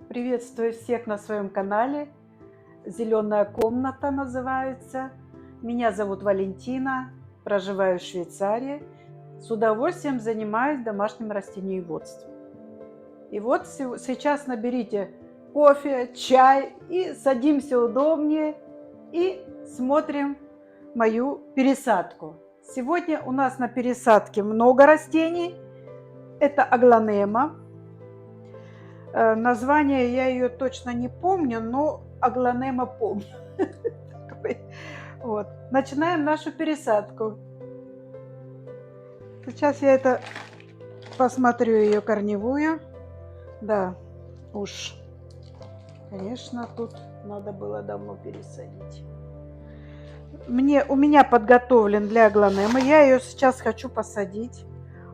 Приветствую всех на своем канале. Зеленая комната называется. Меня зовут Валентина, проживаю в Швейцарии. С удовольствием занимаюсь домашним растениеводством. И вот сейчас наберите кофе, чай и садимся удобнее и смотрим мою пересадку. Сегодня у нас на пересадке много растений. Это аглонема. Название я ее точно не помню, но аглонема помню. Вот. Начинаем нашу пересадку. Сейчас я это посмотрю, ее корневую. Да, уж, конечно, тут надо было давно пересадить. У меня подготовлен для аглонемы. Я ее сейчас хочу посадить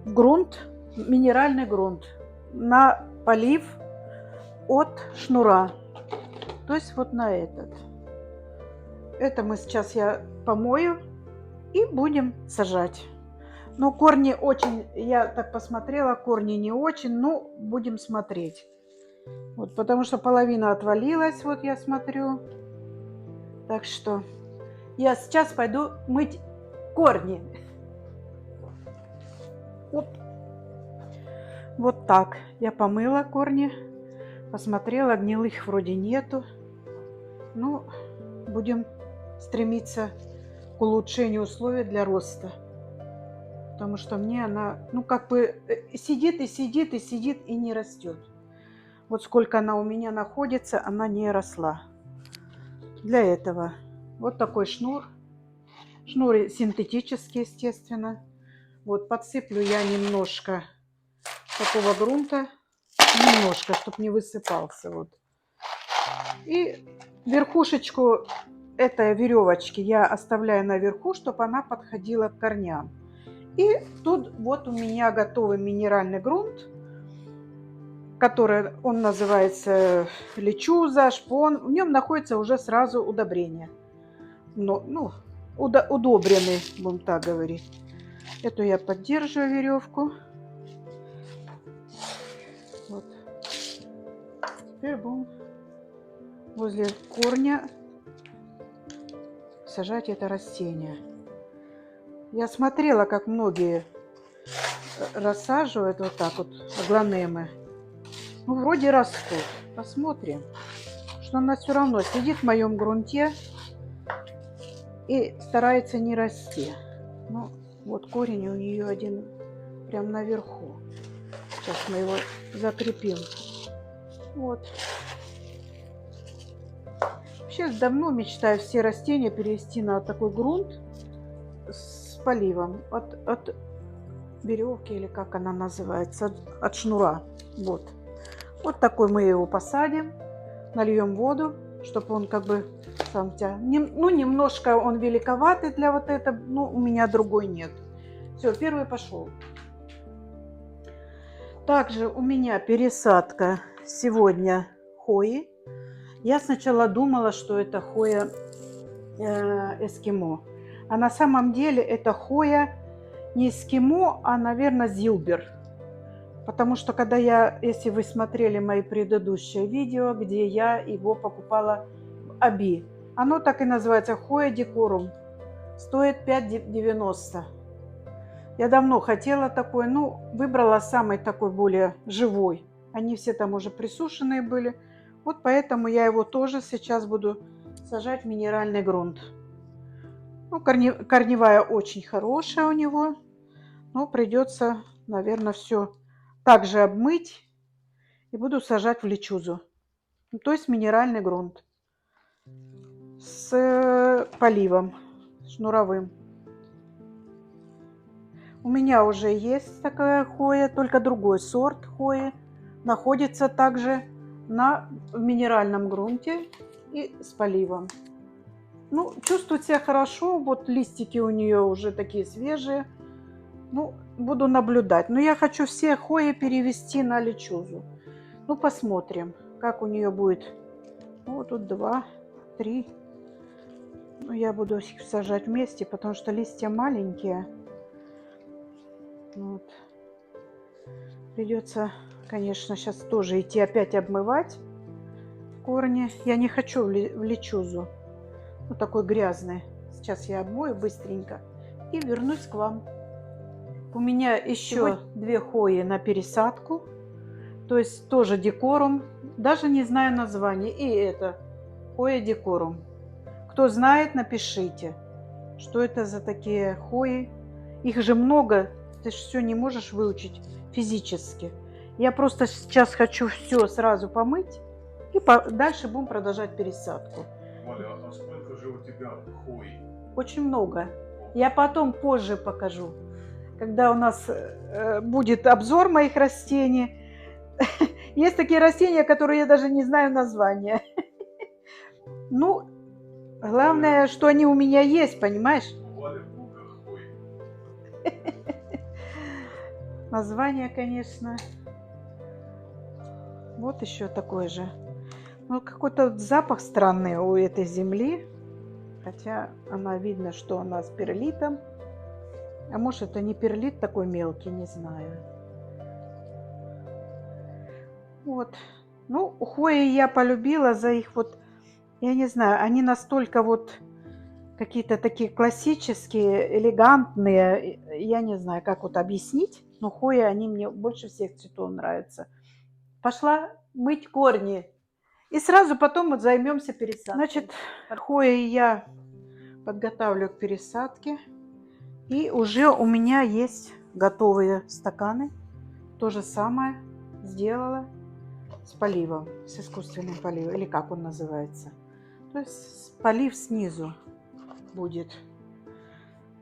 в грунт, минеральный грунт, на полив от шнура, то есть вот на этот. Это мы сейчас я помою и будем сажать. Но корни очень, я так посмотрела, корни не очень, но будем смотреть. Вот, потому что половина отвалилась, вот я смотрю. Так что я сейчас пойду мыть корни. Оп. Вот так я помыла корни. Посмотрела, гнилых вроде нету. Ну, будем стремиться к улучшению условий для роста. Потому что мне она, ну, как бы сидит и сидит и сидит и не растет. Вот сколько она у меня находится, она не росла. Для этого вот такой шнур. Шнур синтетический, естественно. Вот подсыплю я немножко такого грунта. Немножко, чтобы не высыпался. Вот. И верхушечку этой веревочки я оставляю наверху, чтобы она подходила к корням. И тут вот у меня готовый минеральный грунт, который он называется лечуза, шпон. В нем находится уже сразу удобрение. Удобренный, будем так говорить. Эту я поддерживаю веревку. Вот. Теперь будем возле корня сажать это растение. Я смотрела, как многие рассаживают вот так вот аглонемы. Ну, вроде растут. Посмотрим, что она все равно сидит в моем грунте и старается не расти. Ну, вот корень у нее один прям наверху. Сейчас мы его закрепим. Вот. Вообще давно мечтаю все растения перевести на такой грунт с поливом от веревки, или как она называется, от шнура. Вот. Вот такой мы его посадим, нальем воду, чтобы он как бы сам немножко он великоватый для вот этого, но у меня другой нет. Все, первый пошел. Также у меня пересадка сегодня хои. Я сначала думала, что это хоя эскимо. А на самом деле это хоя не эскимо, а, наверное, зилбер. Потому что когда если вы смотрели мои предыдущие видео, где я его покупала в Аби, оно так и называется хоя декорум. Стоит 5,90. Я давно хотела такой, выбрала самый такой более живой. Они все там уже присушенные были. Вот поэтому я его тоже сейчас буду сажать в минеральный грунт. Ну, корневая очень хорошая у него. Но придется, наверное, все также обмыть. И буду сажать в лечузу. То есть минеральный грунт. С поливом шнуровым. У меня уже есть такая хоя, только другой сорт хои. Находится также в минеральном грунте и с поливом. Ну, чувствует себя хорошо. Вот листики у нее уже такие свежие. Ну, буду наблюдать. Но я хочу все хои перевести на лечузу. Ну, посмотрим. как у нее будет. Вот тут 2, 3. Ну, я буду их сажать вместе, потому что листья маленькие. Вот. Придется, конечно, сейчас тоже идти опять обмывать корни. Я не хочу в лечузу. Ну, такой грязный. Сейчас я обмою быстренько и вернусь к вам. У меня еще 2 хои на пересадку. То есть тоже декорум. Даже не знаю название. И это хоя декорум. Кто знает, напишите, что это за такие хои. Их же много. Ты же все не можешь выучить физически. Я просто сейчас хочу все сразу помыть. И дальше будем продолжать пересадку. Валя, а сколько же у тебя хои? Очень много. Я потом позже покажу. Когда у нас будет обзор моих растений. Есть такие растения, которые я даже не знаю названия. Ну, главное, что они у меня есть, понимаешь? Валя, много хои. Название, конечно. Вот еще такой же. Ну, какой-то запах странный у этой земли. Хотя она видно, что она с перлитом. А может, это не перлит такой мелкий, не знаю. Вот. Ну, хои я полюбила за их вот, я не знаю, они настолько вот какие-то такие классические, элегантные. Я не знаю, как вот объяснить, но хои, они мне больше всех цветов нравятся. Пошла мыть корни. И сразу потом вот займемся пересадкой. Значит, хои я подготавливаю к пересадке. И уже у меня есть готовые стаканы. То же самое сделала с поливом, с искусственным поливом, или как он называется. То есть полив снизу будет.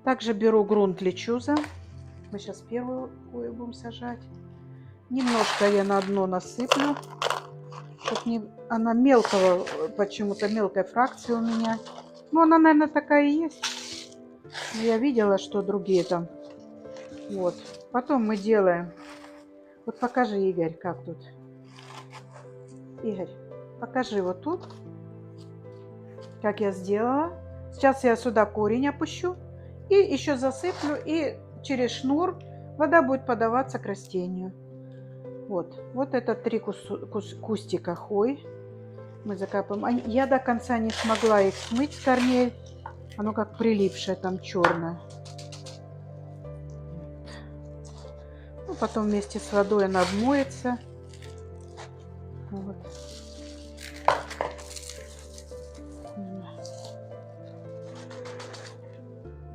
Также беру грунт лечуза. Мы сейчас первую хою будем сажать. Немножко я на дно насыплю, чтобы она мелкого, почему-то мелкой фракции у меня. Ну, она, наверное, такая и есть. Но я видела, что другие там. Вот. Потом мы делаем. Вот покажи, Игорь, как тут. Игорь, покажи вот тут, как я сделала. Сейчас я сюда корень опущу и еще засыплю, и через шнур вода будет подаваться к растению. Вот, вот это 3 кустика хой мы закапываем. Я до конца не смогла их смыть с корней, оно как прилипшее там черное. Ну, потом вместе с водой она обмоется. Вот.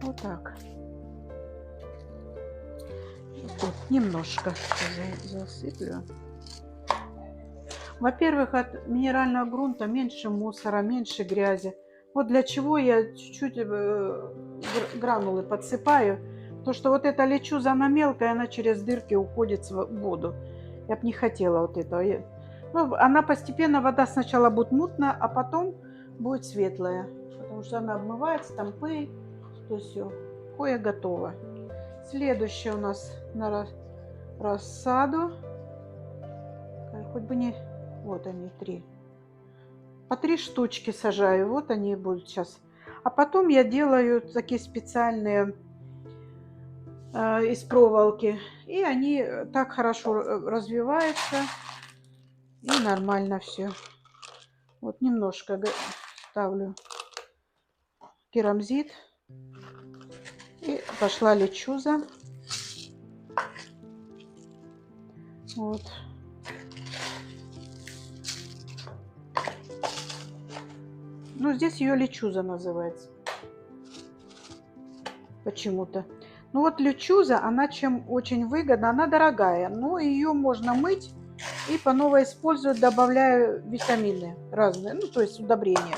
Вот так. Вот, немножко засыплю. Во-первых, от минерального грунта меньше мусора, меньше грязи. Вот для чего я чуть-чуть гранулы подсыпаю. Потому что вот эта лечуза, она мелкая, она через дырки уходит в воду. Я бы не хотела вот этого. Ну, она постепенно, вода сначала будет мутная, а потом будет светлая. Потому что она обмывается, там пыль. То все, хоя готова. Следующее у нас на рассаду. Хоть бы не... Вот они, 3. По 3 штучки сажаю. Вот они будут сейчас. А потом я делаю такие специальные из проволоки. И они так хорошо развиваются. И нормально все. Вот немножко ставлю керамзит. И пошла лечуза. Вот. Ну, здесь ее лечуза называется. Почему-то. Ну, вот лечуза, она чем очень выгодна, она дорогая. Но ее можно мыть и по новой использовать, добавляя витамины разные. Ну, то есть удобрения.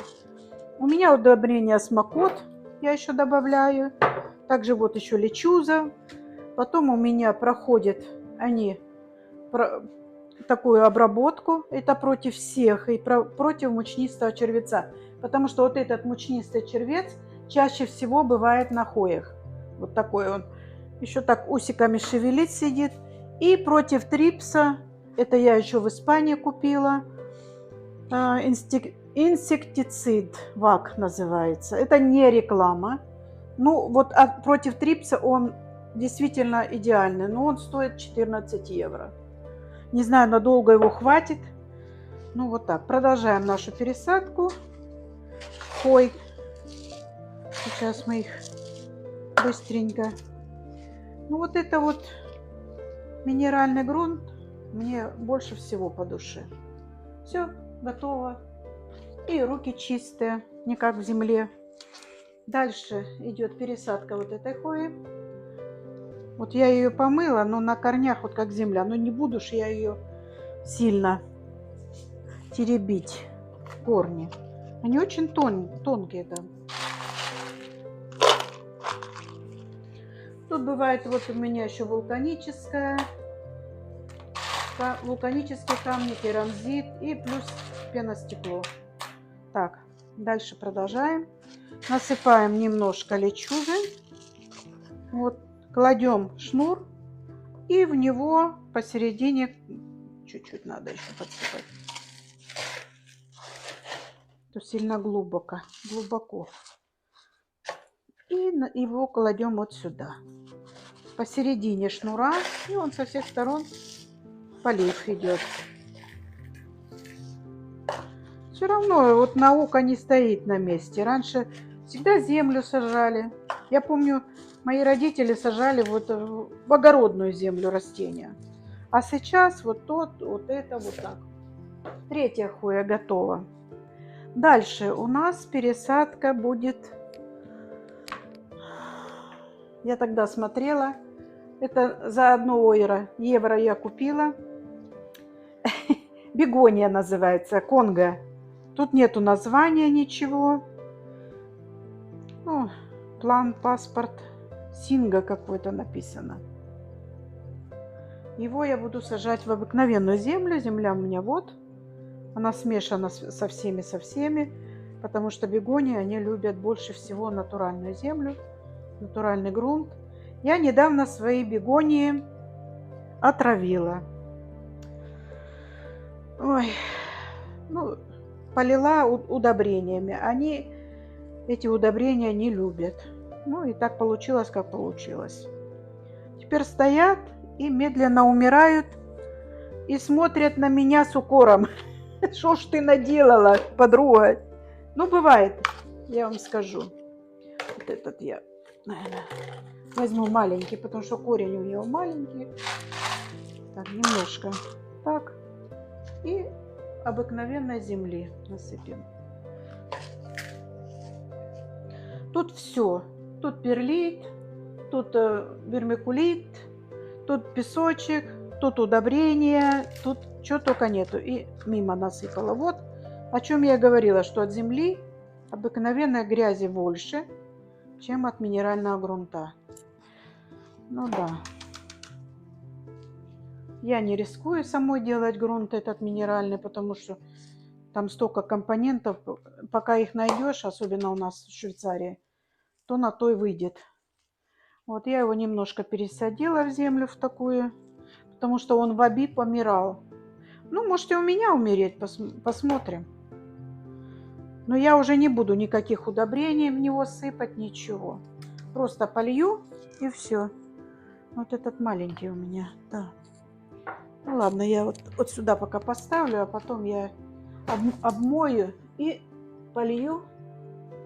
У меня удобрение смокот я еще добавляю. Также вот еще лечуза. Потом у меня проходят они такую обработку. Это против всех и против мучнистого червеца. Потому что вот этот мучнистый червец чаще всего бывает на хоях. Вот такой он. Еще так усиками шевелит, сидит. И против трипса. Это я еще в Испании купила. Инсектицид ВАК называется. Это не реклама. Ну, вот против трипса он действительно идеальный, но он стоит 14 евро. Не знаю, надолго его хватит. Ну, вот так. Продолжаем нашу пересадку. Хой. Сейчас мы их быстренько. Ну, вот это вот минеральный грунт мне больше всего по душе. Все, готово. И руки чистые, не как в земле. Дальше идет пересадка вот этой хвои. Вот я ее помыла, но на корнях вот как земля. Но не буду ж я ее сильно теребить, корни. Они очень тонкие там. Тут бывает вот у меня еще вулканические камни, керамзит и плюс пеностекло. Так, дальше продолжаем. Насыпаем немножко лечуги. Вот, кладем шнур и в него посередине чуть-чуть надо еще подсыпать. Тут сильно глубоко. И его кладем вот сюда. Посередине шнура, и он со всех сторон полив идет. Все равно вот наука не стоит на месте. Раньше всегда землю сажали. Я помню, мои родители сажали вот в огородную землю растения. А сейчас вот это вот так. Третья хвоя готова. Дальше у нас пересадка будет. Я тогда смотрела. Это за 1 евро я купила. Бегония называется, Конго. Тут нету названия ничего. Ну, план, паспорт, Синга какой-то написано. Его я буду сажать в обыкновенную землю. Земля у меня вот. Она смешана со всеми. Потому что бегонии, они любят больше всего натуральную землю. Натуральный грунт. Я недавно свои бегонии отравила. Ой, ну, полила удобрениями. Они эти удобрения не любят. Ну и так получилось, как получилось. Теперь стоят и медленно умирают и смотрят на меня с укором. Что ж ты наделала, подруга? Ну, бывает, я вам скажу. Вот этот я, наверное, возьму маленький, потому что корень у него маленький. Так, немножко. Так. И обыкновенной земли насыпем. Тут все. Тут перлит, тут вермикулит, тут песочек, тут удобрения, тут чего только нету. И мимо насыпала. Вот о чем я говорила, что от земли обыкновенной грязи больше, чем от минерального грунта. Ну да. Я не рискую самой делать грунт этот минеральный, потому что там столько компонентов. Пока их найдешь, особенно у нас в Швейцарии, то на то и выйдет. Вот я его немножко пересадила в землю в такую, потому что он в обид помирал. Ну, может и у меня умереть, посмотрим. Но я уже не буду никаких удобрений в него сыпать, ничего. Просто полью и все. Вот этот маленький у меня, да. Ну ладно, я вот сюда пока поставлю, а потом я обмою и полью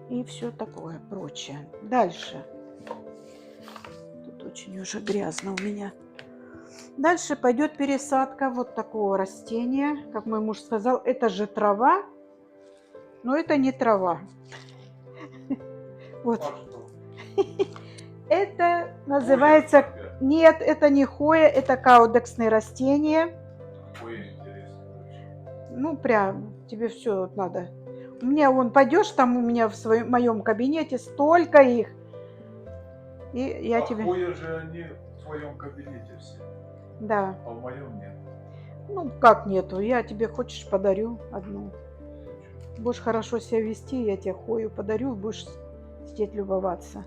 и все такое прочее. Дальше. Тут очень уже грязно у меня. Дальше пойдет пересадка вот такого растения. Как мой муж сказал, это же трава, но это не трава. Вот. Это называется... Нет, это не хоя, это каудексные растения. Ну, прям, тебе все надо. У меня, вон, пойдешь, там у меня в моем кабинете столько их. И я тебе... Хоя же они в твоем кабинете все. Да. А в моем нет. Ну, как нету? Я тебе, хочешь, подарю одну. Будешь хорошо себя вести, я тебе хою подарю, будешь сидеть любоваться.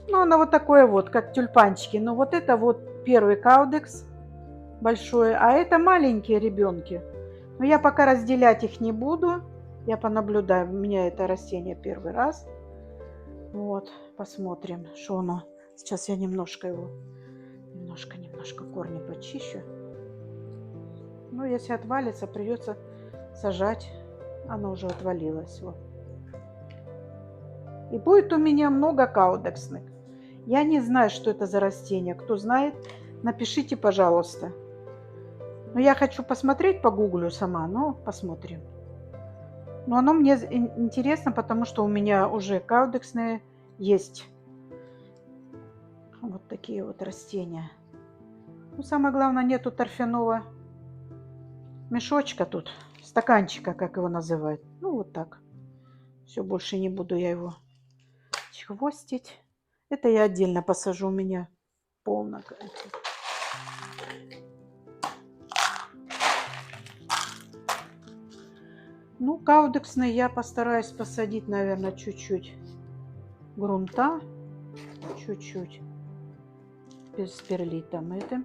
Ну, она вот такое вот, как тюльпанчики. Но вот это вот первый каудекс большой, а это маленькие ребенки. Но я пока разделять их не буду. Я понаблюдаю. У меня это растение первый раз. Вот, посмотрим, что оно. Сейчас я немножко его, немножко корни почищу. Ну, если отвалится, придется сажать. Оно уже отвалилось. Вот. И будет у меня много каудексных. Я не знаю, что это за растение. Кто знает, напишите, пожалуйста. Но я хочу посмотреть, погуглю сама, но посмотрим. Но оно мне интересно, потому что у меня уже каудексные есть. Вот такие вот растения. Ну, самое главное, нету торфяного мешочка тут, стаканчика, как его называют. Ну, вот так. Все, больше не буду я его чхвостить. Это я отдельно посажу, у меня полно. Ну, каудексный я постараюсь посадить, наверное, чуть-чуть грунта. Чуть-чуть с перлитом этим.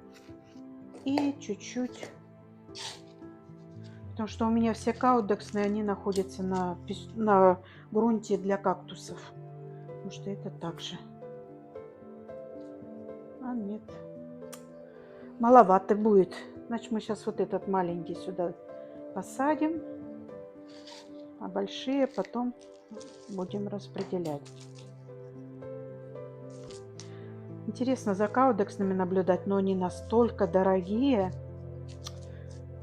И чуть-чуть. Потому что у меня все каудексные, они находятся на грунте для кактусов. Потому что это так же. А нет. Маловато будет. Значит, мы сейчас вот этот маленький сюда посадим. А большие потом будем распределять. Интересно за каудексными наблюдать, но они настолько дорогие.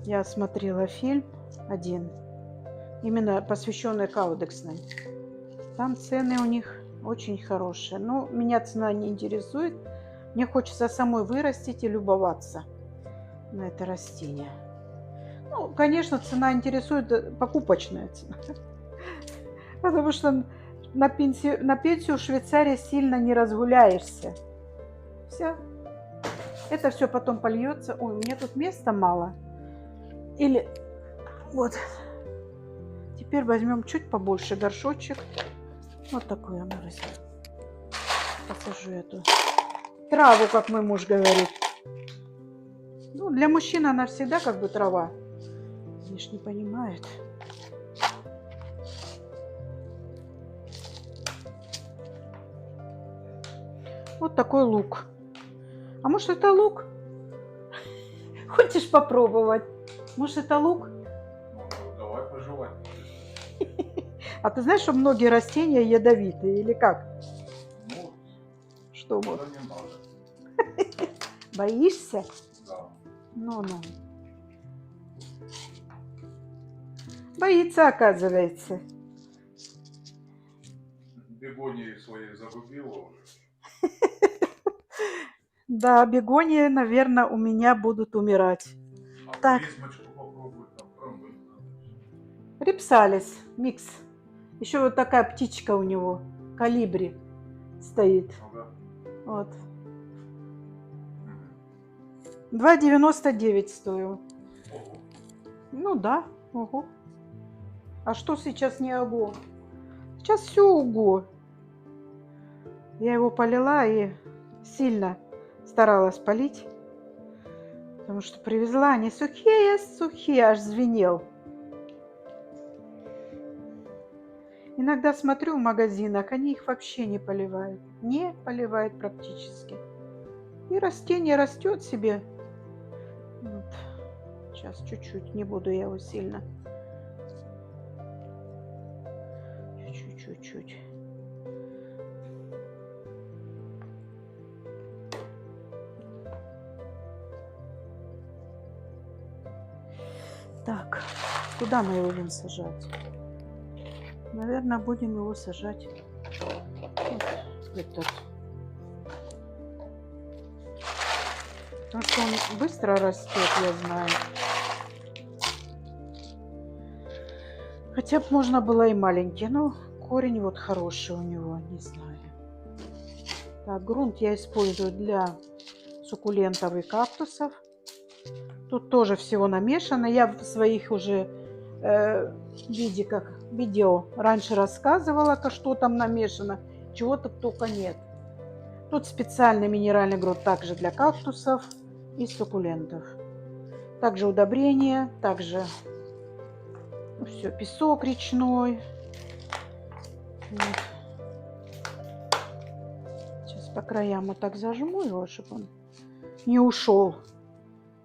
Я смотрела фильм один, именно посвященный каудексным. Там цены у них очень хорошие. Но меня цена не интересует. Мне хочется самой вырастить и любоваться на это растение. Ну, конечно, цена интересует, покупочная цена. Потому что на пенсию в Швейцарии сильно не разгуляешься. Все. Это все потом польется. Ой, у меня тут места мало. Или вот. Теперь возьмем чуть побольше горшочек. Вот такой мы возьмем. Посажу эту траву, как мой муж говорит. Ну, для мужчин она всегда как бы трава. Они ж не понимают. Вот такой лук. А может это лук? Хочешь попробовать? Может это лук? Ну, давай пожевать. А ты знаешь, что многие растения ядовитые или как? Ну, Что вот? это не надо. Боишься? Да. Ну-ну. Боится, оказывается. Бегонии свои загубила уже. Да, бегонии, наверное, у меня будут умирать. А Так. призмочку попробуй, там промыть надо. Рипсалис, микс. Еще вот такая птичка у него, калибри, стоит. Ага. Вот. Мгм. 2,99 стоил. Ого. Ну да, ого. А что сейчас не ого? Сейчас все ого. Я его полила и сильно старалась полить. Потому что привезла, они сухие, аж звенел. Иногда смотрю в магазинах, они их вообще не поливают. Не поливают практически. И растение растет себе. Вот. Сейчас чуть-чуть, не буду я его сильно. Чуть-чуть. Так, куда мы его будем сажать? Наверное, будем его сажать вот в этот. Потому что он быстро растет, я знаю. Хотя бы можно было и маленький, но корень вот хороший у него, не знаю. Так, грунт я использую для суккулентов и кактусов. Тут тоже всего намешано. Я в своих уже видео раньше рассказывала, что там намешано, чего-то только нет. Тут специальный минеральный грунт также для кактусов и суккулентов. Также удобрения, также Все, песок речной. Вот. Сейчас по краям вот так зажму его, чтобы он не ушел.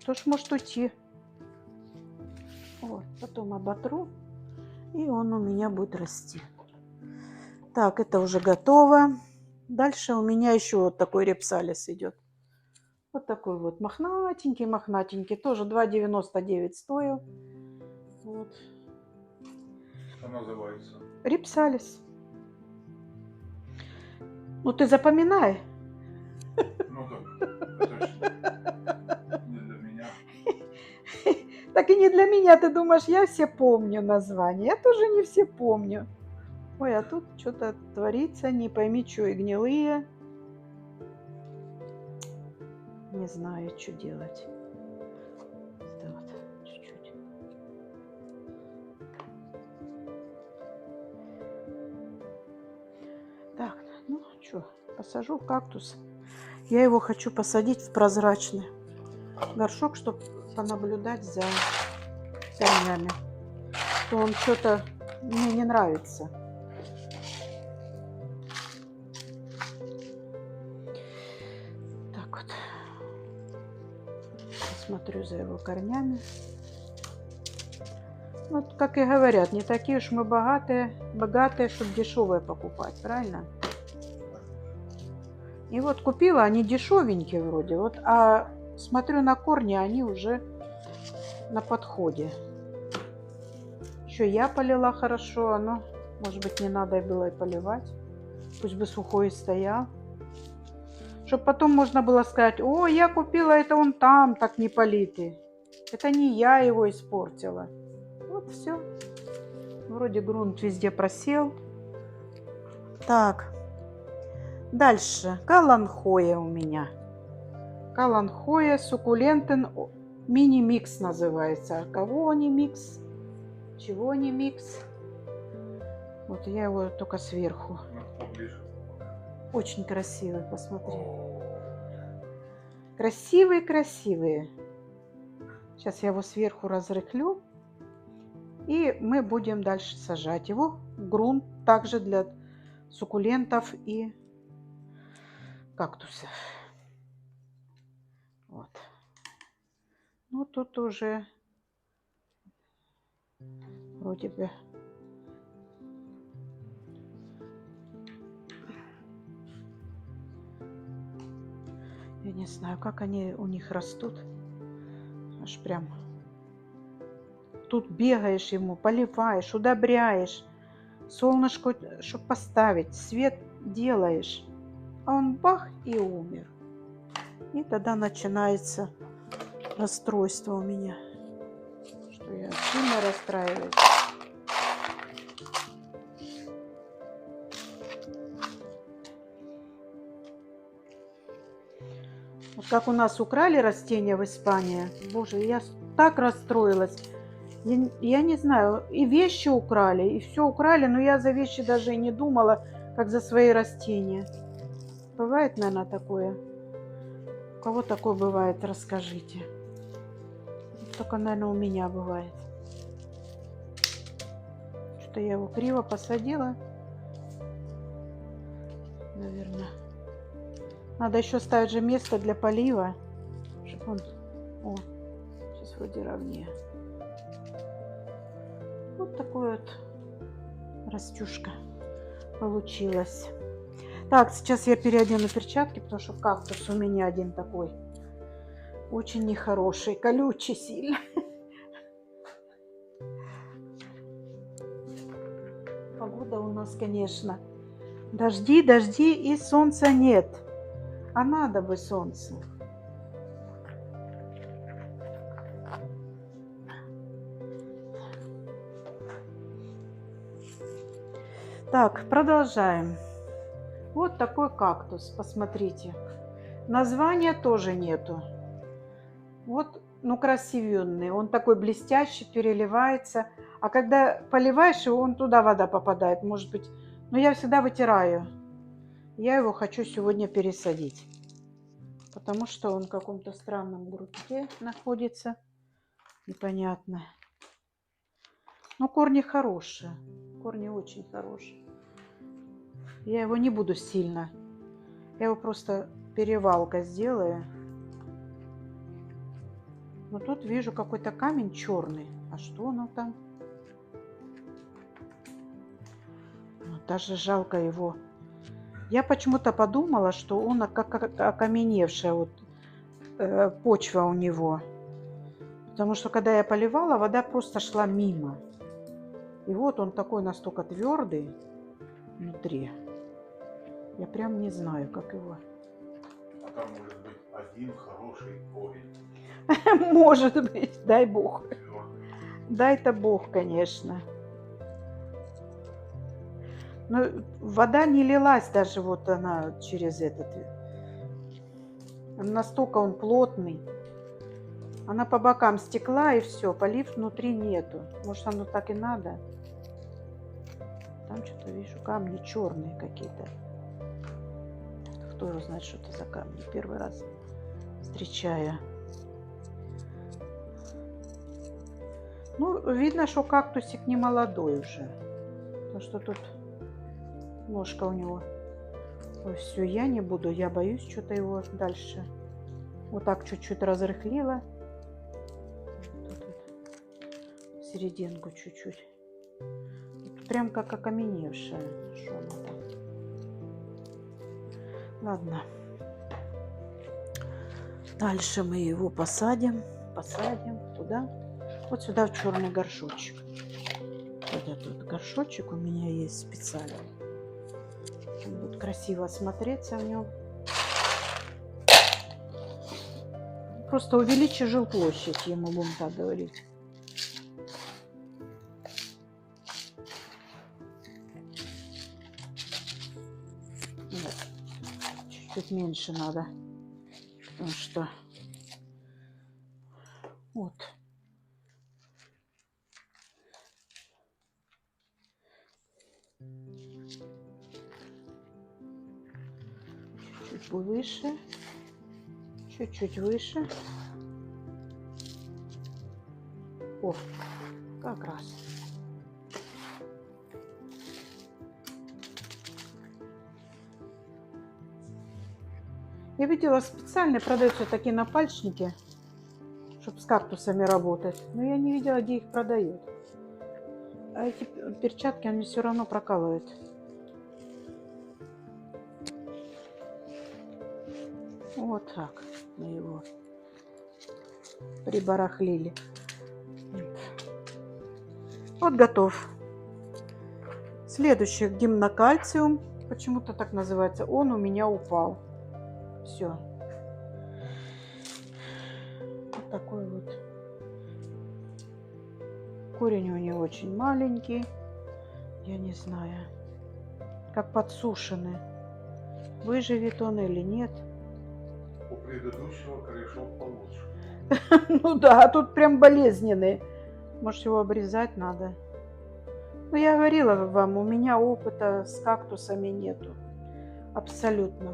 Тоже может уйти. Вот, потом оботру, и он у меня будет расти. Так, это уже готово. Дальше у меня еще вот такой репсалис идет. Вот такой вот мохнатенький, мохнатенький. Тоже 2,99 стоил. Вот. Что называется? Рипсалис. Ну ты запоминай. Ну так, это ж не для меня. Так и не для меня, ты думаешь, я все помню названия. Я тоже не все помню. Ой, а тут что-то творится, не пойми, что и гнилые. Не знаю, что делать. Это вот чуть-чуть. Так, ну что, посажу кактус. Я его хочу посадить в прозрачный горшок, чтобы понаблюдать за корнями. То он что-то мне не нравится. Так вот. Смотрю за его корнями. Вот, как и говорят, не такие уж мы богатые, чтобы дешевые покупать, правильно? И вот купила, они дешевенькие вроде, вот, а смотрю на корни, они уже на подходе. Еще я полила хорошо, но, может быть, не надо было и поливать. Пусть бы сухой и стоял. Чтобы потом можно было сказать: о, я купила, это он там так не политый. Это не я его испортила. Вот все. Вроде грунт везде просел. Так. Дальше. Каланхоя у меня. Каланхоя суккулентен мини-микс называется. Кого не микс? Чего не микс? Вот я его только сверху. Ну, поближе. Очень красивый, посмотри. О, Красивые-красивые. Сейчас я его сверху разрыхлю. И мы будем дальше сажать его в грунт. Также для суккулентов и кактусов. Вот. Ну, тут уже вроде бы я не знаю, как они у них растут. Аж прям тут бегаешь ему, поливаешь, удобряешь, солнышко, чтобы поставить, свет делаешь, а он бах и умер. И тогда начинается расстройство у меня, что я сильно расстраиваюсь. Вот как у нас украли растения в Испании, боже, я так расстроилась. Я не знаю, и вещи украли, и все украли, но я за вещи даже и не думала, как за свои растения. Бывает, наверное, такое? У кого такое бывает, расскажите. Только, наверное, у меня бывает. Что я его криво посадила. Наверное. Надо еще ставить же место для полива, чтобы он... О, сейчас вроде ровнее. Вот такой вот растюшка получилась. Так, сейчас я переодену перчатки, потому что кактус у меня один такой очень нехороший, колючий сильно. Погода у нас, конечно, дожди, дожди и солнца нет. А надо бы солнце. Так, продолжаем. Вот такой кактус, посмотрите. Названия тоже нету. Вот, ну, красивенный. Он такой блестящий, переливается. А когда поливаешь его, он туда вода попадает, может быть. Но я всегда вытираю. Я его хочу сегодня пересадить. Потому что он в каком-то странном грунте находится. Непонятно. Но корни хорошие. Корни очень хорошие. Я его не буду сильно. Я его просто перевалкой сделаю. Но тут вижу какой-то камень черный. А что оно там? Вот даже жалко его. Я почему-то подумала, что он как окаменевшая вот, почва у него. Потому что когда я поливала, вода просто шла мимо. И вот он такой настолько твердый внутри. Я прям не знаю, как его. А там может быть один хороший корень. Может быть, дай бог. Твердый. Дай-то бог, конечно. Но вода не лилась даже вот она через этот. Настолько он плотный. Она по бокам стекла, и все, полив внутри нету. Может, оно так и надо? Там что-то вижу, камни черные какие-то. Кто его знает, что это за камни? Первый раз встречаю. Ну, видно, что кактусик не молодой уже. Потому что тут ножка у него. Ой, все, я не буду, я боюсь что-то его дальше. Вот так чуть-чуть разрыхлила. Тут вот серединку чуть-чуть. Тут прям как окаменевшая. Что она там? Ладно. Дальше мы его посадим. Посадим туда. Вот сюда в черный горшочек. Вот этот горшочек у меня есть специальный. Он будет красиво смотреться в нем. Просто увеличи жилплощадь ему, будем так говорить. Нет, чуть-чуть меньше надо. Потому что вот. Чуть выше, чуть-чуть выше. О, как раз. Я видела, специально продаются такие напальчники, чтобы с кактусами работать. Но я не видела, где их продают. А эти перчатки они все равно прокалывают. Вот так мы его прибарахлили. Вот готов. Следующий гимнокальциум. Почему-то так называется. Он у меня упал. Все. Вот такой вот. Корень у него очень маленький. Я не знаю. Как подсушенный. Выживет он или нет. У предыдущего корешок получше. Ну да, тут прям болезненный. Может, его обрезать надо. Ну, я говорила вам, у меня опыта с кактусами нету. Абсолютно.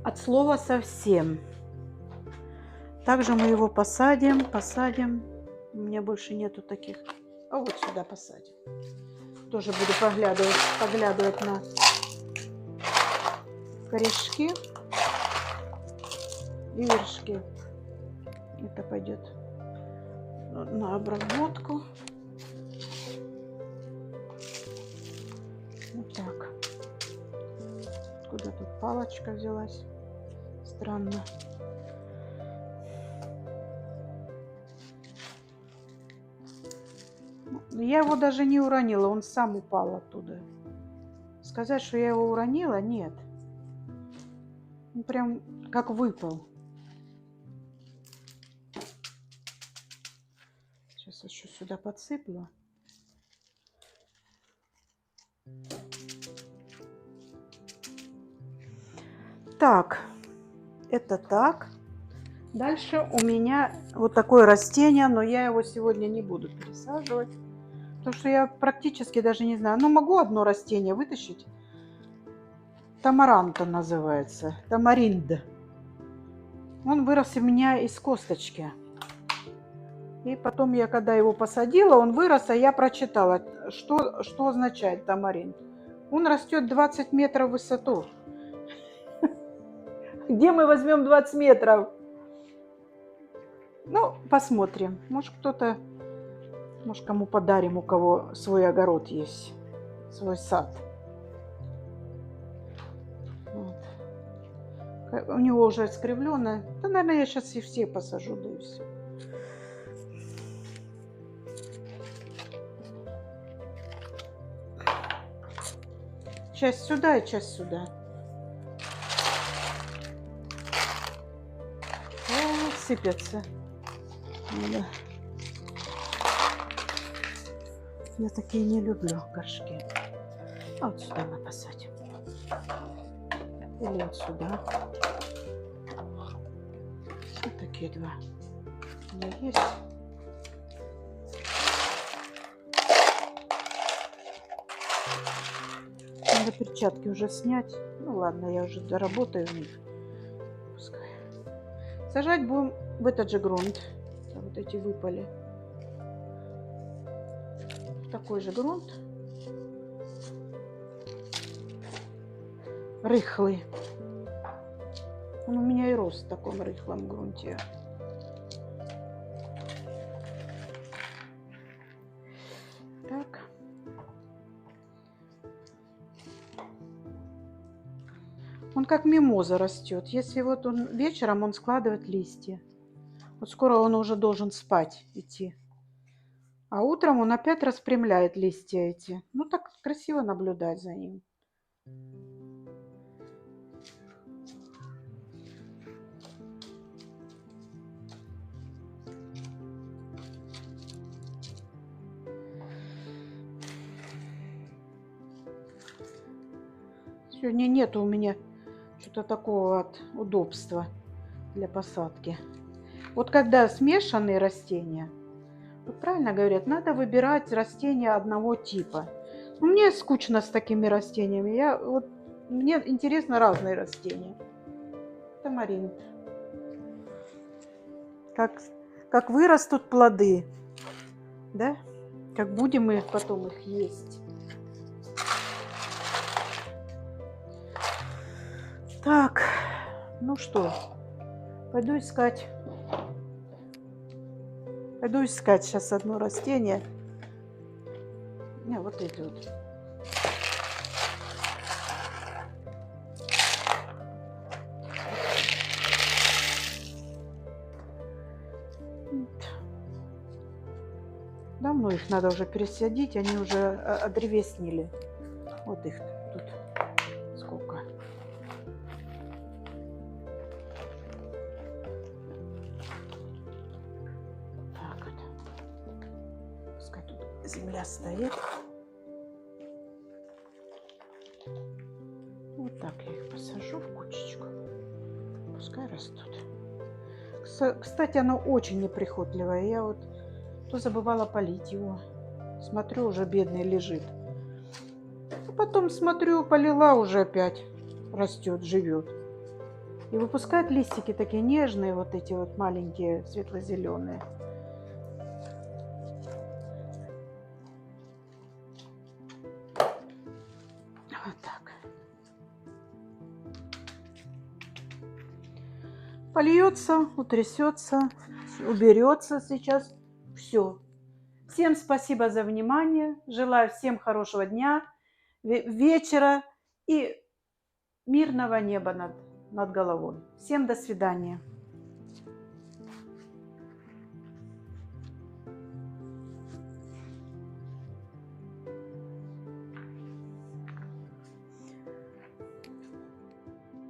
От слова совсем. Также мы его посадим. У меня больше нету таких. А вот сюда посадим. Тоже буду поглядывать на корешки и вершки. Это пойдет на обработку. Вот так. Откуда тут палочка взялась? Странно. Я его даже не уронила, он сам упал оттуда. Сказать, что я его уронила, нет. Он прям как выпал. Сейчас еще сюда подсыплю. Так, это так. Дальше у меня вот такое растение, но я его сегодня не буду пересаживать. Потому что я практически даже не знаю. Ну, могу одно растение вытащить. Тамаранта называется. Тамаринда. Он вырос у меня из косточки. И потом я, когда его посадила, он вырос, а я прочитала, что означает тамарин. Он растет 20 метров в высоту. Где мы возьмем 20 метров? Ну, посмотрим. Может, кому подарим, у кого свой огород есть, свой сад. Вот. У него уже искривлено. Да, наверное, я сейчас и все посажу, да и все. Часть сюда и часть сюда. О, сыпятся. Да. Я такие не люблю горшки. А вот сюда мы посадим. Или вот сюда. Вот такие два. У меня есть. Надо перчатки уже снять. Ну ладно, я уже доработаю в них. Пускай. Сажать будем в этот же грунт. Вот эти выпали. Такой же грунт. Рыхлый. Он у меня и рос в таком рыхлом грунте. Так. Он как мимоза растет. Если вот он вечером он складывает листья. Вот скоро он уже должен спать идти. А утром он опять распрямляет листья эти. Ну так красиво наблюдать за ним. Сегодня нету у меня что-то такого от удобства для посадки. Вот когда смешанные растения, вот правильно говорят, надо выбирать растения одного типа. Ну, мне скучно с такими растениями. Мне интересно разные растения. Тамарин. Как вырастут плоды, да? Как будем мы потом их есть. Так, ну что, пойду искать сейчас одно растение. Не, вот эти вот. Давно их надо уже пересадить, они уже одревеснили. Вот их тут сколько. Так вот. Пускай тут земля стоит. Вот так я их посажу в кучечку. Пускай растут. Кстати, оно очень неприхотливое. Я вот то забывала полить его. Смотрю, уже бедный лежит. А потом смотрю, полила, уже опять растет, живет. И выпускает листики такие нежные, вот эти вот маленькие, светло-зеленые. Вот так. Польется, утрясется, уберется сейчас. Все. Всем спасибо за внимание. Желаю всем хорошего дня, вечера и мирного неба над головой. Всем до свидания.